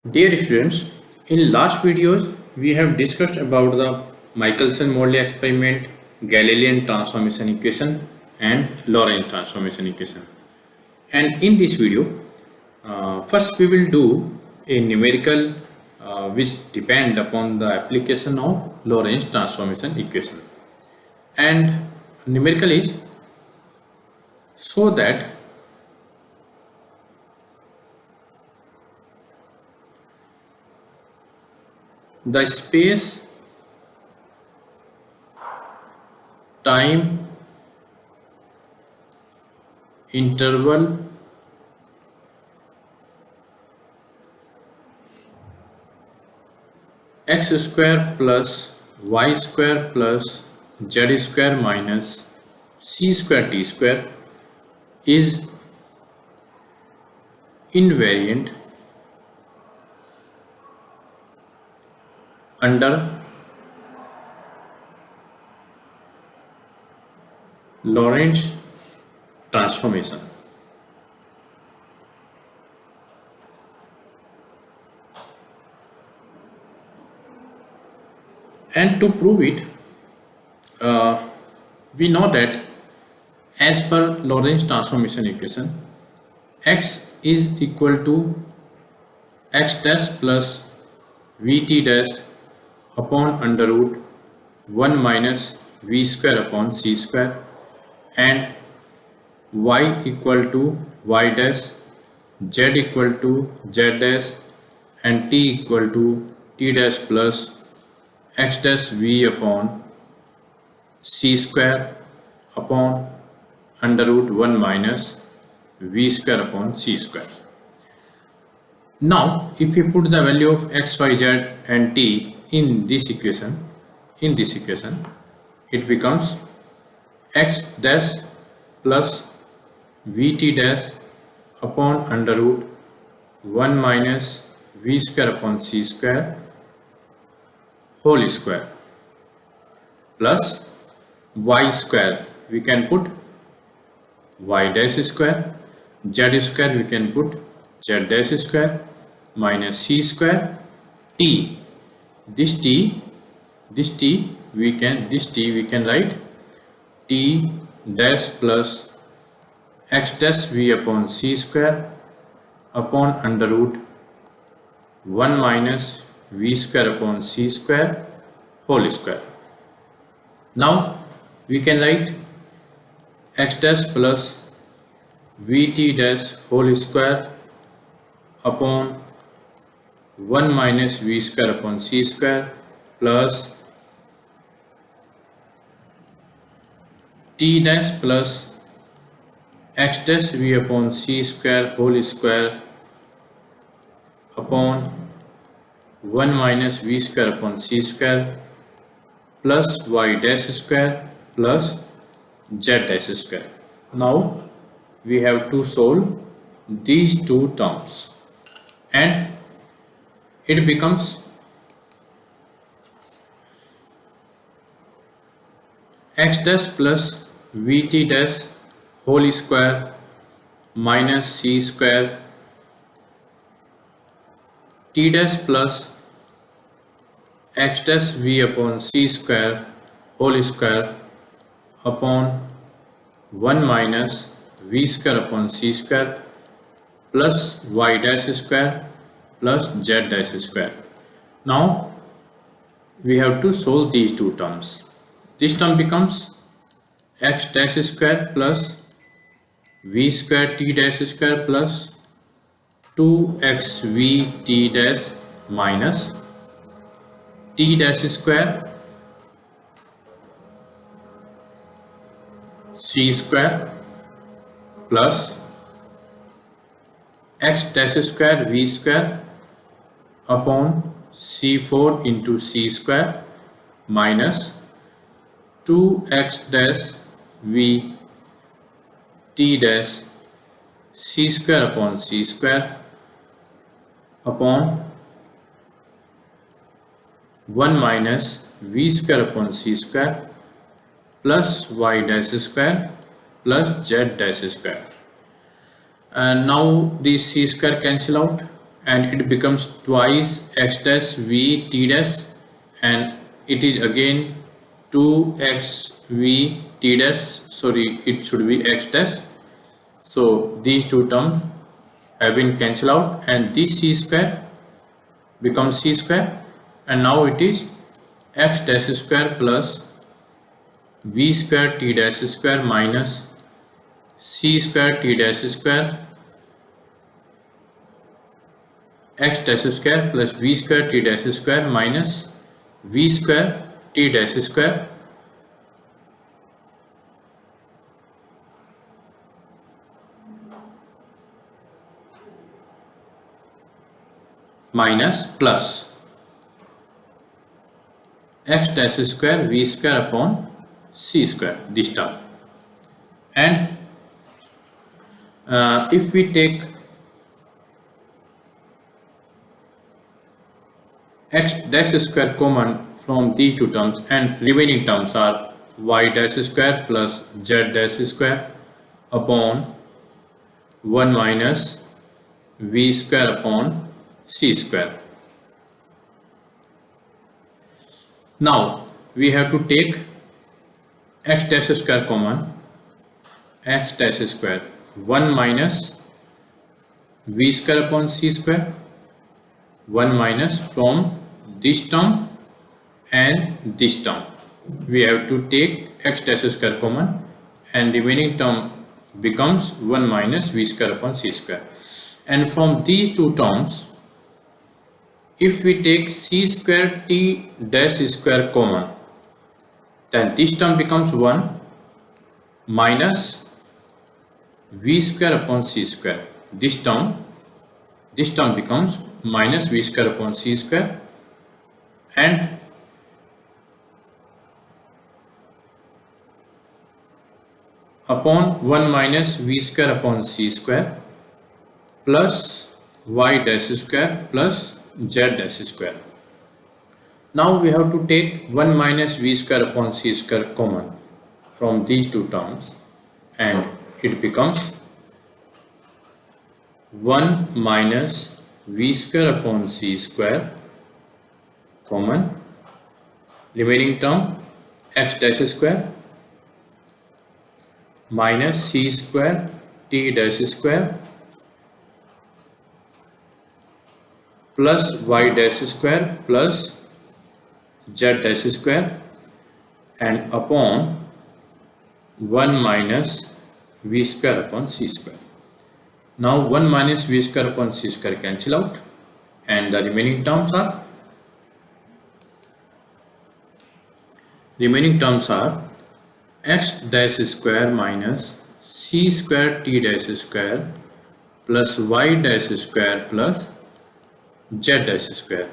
Dear students, in last videos we have discussed about the Michelson-Morley experiment, Galilean transformation equation and Lorentz transformation equation. And in this video, first we will do a numerical which depend upon the application of Lorentz transformation equation. And numerical is so that the space time interval x square plus y square plus z square minus c square t square is invariant under Lorentz transformation. And to prove it, we know that as per Lorentz transformation equation, x is equal to x dash plus vt dash upon under root 1 minus v square upon c square, and y equal to y dash, z equal to z dash, and t equal to t dash plus x dash v upon c square upon under root 1 minus v square upon c square. Now if we put the value of x, y, z and t in this equation, it becomes x dash plus vt dash upon under root 1 minus v square upon c square whole square plus y square, we can put y dash square, z square we can put z dash square minus c square t. This t we can write t dash plus x dash v upon c square upon under root 1 minus v square upon c square whole square. Now we can write x dash plus vt dash whole square upon 1 minus v square upon c square plus t dash plus x dash v upon c square whole square upon 1 minus v square upon c square plus y dash square plus z dash square. Now we have to solve these two terms and it becomes x dash plus vt dash whole square minus c square t dash plus x dash v upon c square whole square upon 1 minus v square upon c square plus y dash square plus z dash square. Now we have to solve these two terms. This term becomes x dash square plus v square t dash square plus 2xv t dash minus t dash square c square plus x dash square v square upon c4 into c square minus 2x dash v t dash c square upon c square upon 1 minus v square upon c square plus y dash square plus z dash square. And now these c square cancel out and it becomes twice x dash v t dash, and it is again 2x v t dash, sorry, it should be x dash. So these two terms have been cancelled out and this c square becomes c square, and now it is x dash square plus v square t dash square minus c square t dash square x dash square plus v square t dash square minus v square t dash square minus plus x dash square v square upon c square, this term. And if we take x dash square common from these two terms, and remaining terms are y dash square plus z dash square upon 1 minus v square upon c square. Now we have to take x dash square common, x dash square 1 minus v square upon c square, 1 minus from this term and this term. We have to take x dash square common and remaining term becomes 1 minus v square upon c square. And from these two terms, if we take c square t dash square common, then this term becomes 1 minus v square upon c square. This term becomes minus v square upon c square, and upon 1 minus v square upon c square plus y dash square plus z dash square. Now we have to take 1 minus v square upon c square common from these two terms, and it becomes 1 minus v square upon c square common, remaining term x dash square minus c square t dash square plus y dash square plus z dash square, and upon 1 minus v square upon c square. Now 1 minus v square upon c square cancel out, and the remaining terms are x dash square minus c square t dash square plus y dash square plus z dash square,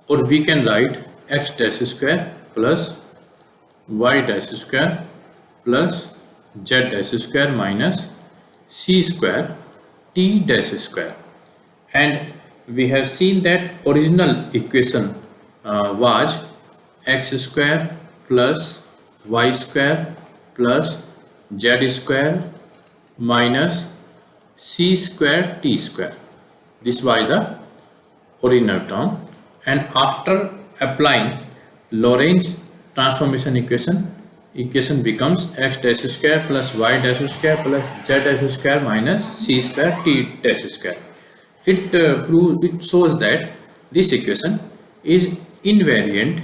or we can write x dash square plus y dash square plus z dash square minus c square t dash square. And we have seen that original equation was x square plus y square plus z square minus c square t square. This was the original term, and after applying Lorentz transformation equation becomes x dash square plus y dash square plus z dash square minus c square t dash square. It shows that this equation is invariant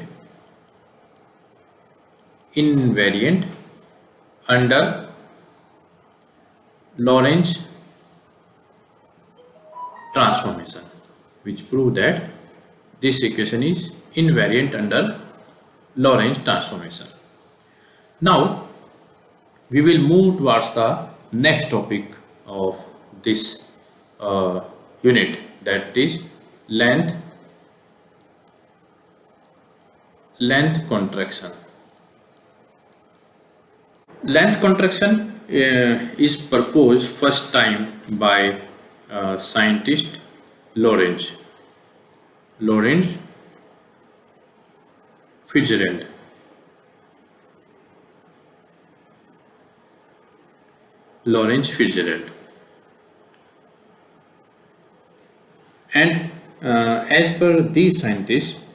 under Lorentz transformation, which prove that this equation is invariant under Lorentz transformation. Now we will move towards the next topic of this unit, that is length contraction. Length contraction is proposed first time by scientist Lorentz Fitzgerald. And as per these scientists,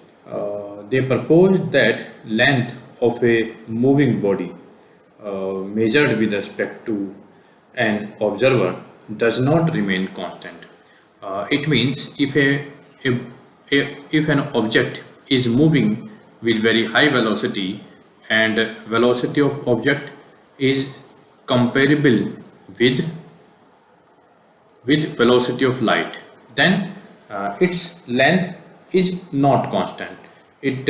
they proposed that length of a moving body measured with respect to an observer does not remain constant. It means if, if an object is moving with very high velocity and velocity of object is comparable with velocity of light, then its length is not constant. It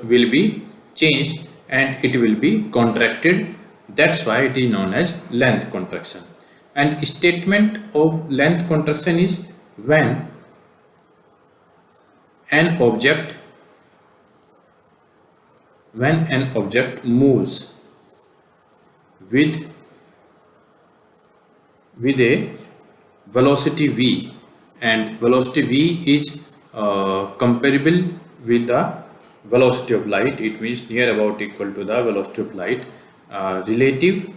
will be changed and it will be contracted. That's why it is known as length contraction. And statement of length contraction is when an object moves with a velocity v, and velocity v is comparable with the velocity of light. It means near about equal to the velocity of light, relative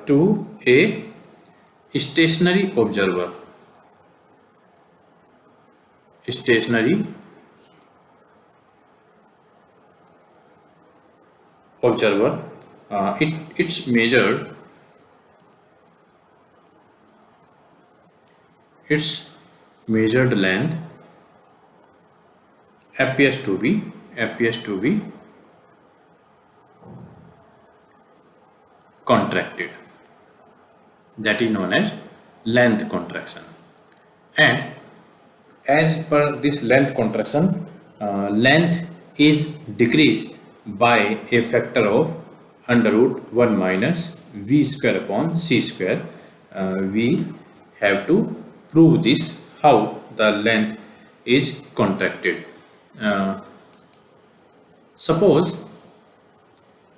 to a stationary observer. Its measured length appears to be contracted. That is known as length contraction. And as per this length contraction, length is decreased by a factor of under root 1 minus v square upon c square. We have to prove this, how the length is contracted. Suppose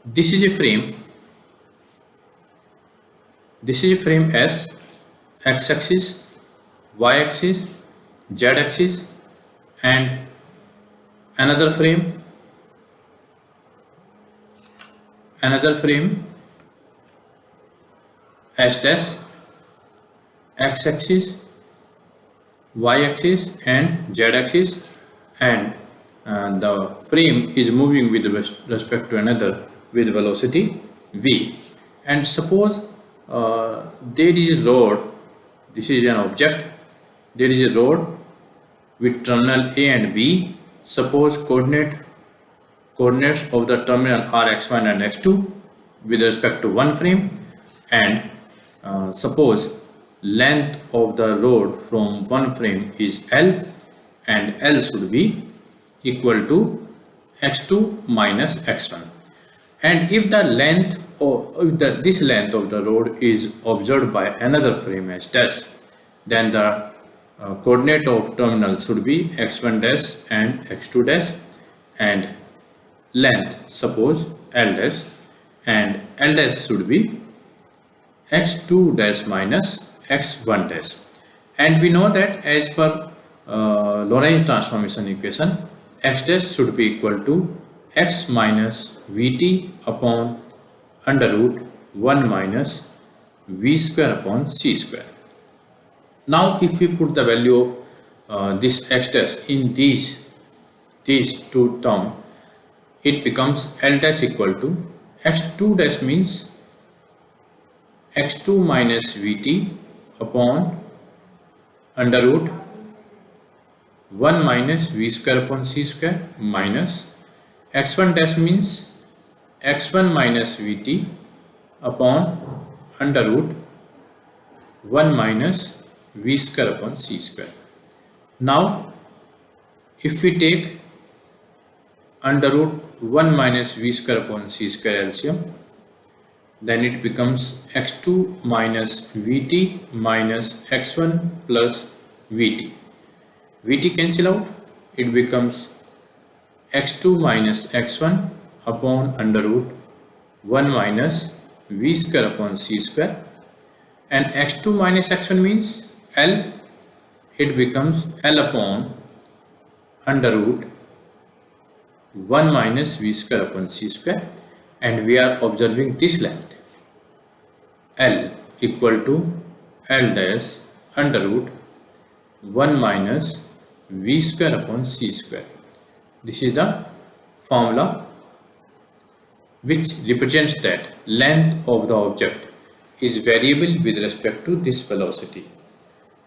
this is a frame S, x-axis, y-axis, z-axis, and another frame S dash, x-axis, y-axis, and z-axis, and the frame is moving with respect to another with velocity v. And suppose there is a rod. This is an object. There is a rod with terminal A and B. Suppose coordinates of the terminal are x1 and x2 with respect to one frame, and suppose length of the rod from one frame is L, and L should be equal to x2 minus x1. And if the length this length of the rod is observed by another frame S dash, then the coordinate of terminal should be x1 dash and x2 dash, and length suppose L dash, and L dash should be x2 dash minus x1 dash. And we know that as per Lorentz transformation equation, x dash should be equal to x minus vt upon under root 1 minus v square upon c square. Now if we put the value of this x dash in these two terms, it becomes L dash equal to x2 dash means x2 minus vt upon under root 1 minus v square upon c square, minus x1 dash means x1 minus vt upon under root 1 minus v square upon c square. Now if we take under root 1 minus v square upon c square LCM, then it becomes x2 minus vt minus x1 plus vt. Vt cancel out, it becomes x2 minus x1 upon under root 1 minus v square upon c square, and x2 minus x1 means L, it becomes L upon under root 1 minus v square upon c square, and we are observing this length L, equal to L dash under root 1 minus v square upon c square. This is the formula which represents that length of the object is variable with respect to this velocity.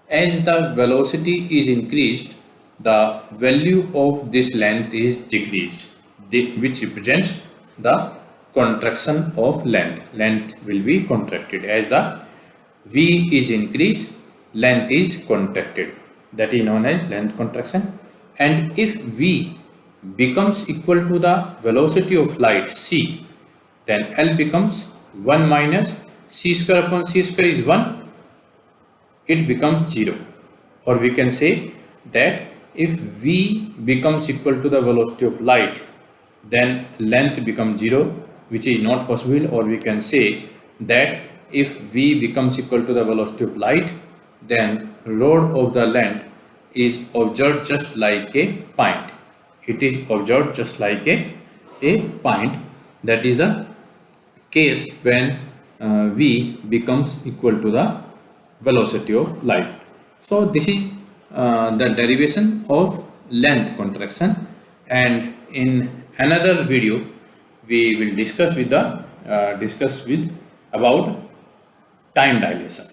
As the velocity is increased, the value of this length is decreased, which represents the contraction of length. Length will be contracted. As the v is increased, length is contracted. That is known as length contraction. And if v becomes equal to the velocity of light c, then L becomes 1 minus c square upon c square is 1, it becomes 0. Or we can say that if v becomes equal to the velocity of light, then length becomes 0, which is not possible. Or we can say that if v becomes equal to the velocity of light, then rod of the length is observed just like a point. It is observed just like a point. That is the case when v becomes equal to the velocity of light. So this is the derivation of length contraction, and in another video we will discuss with about time dilation.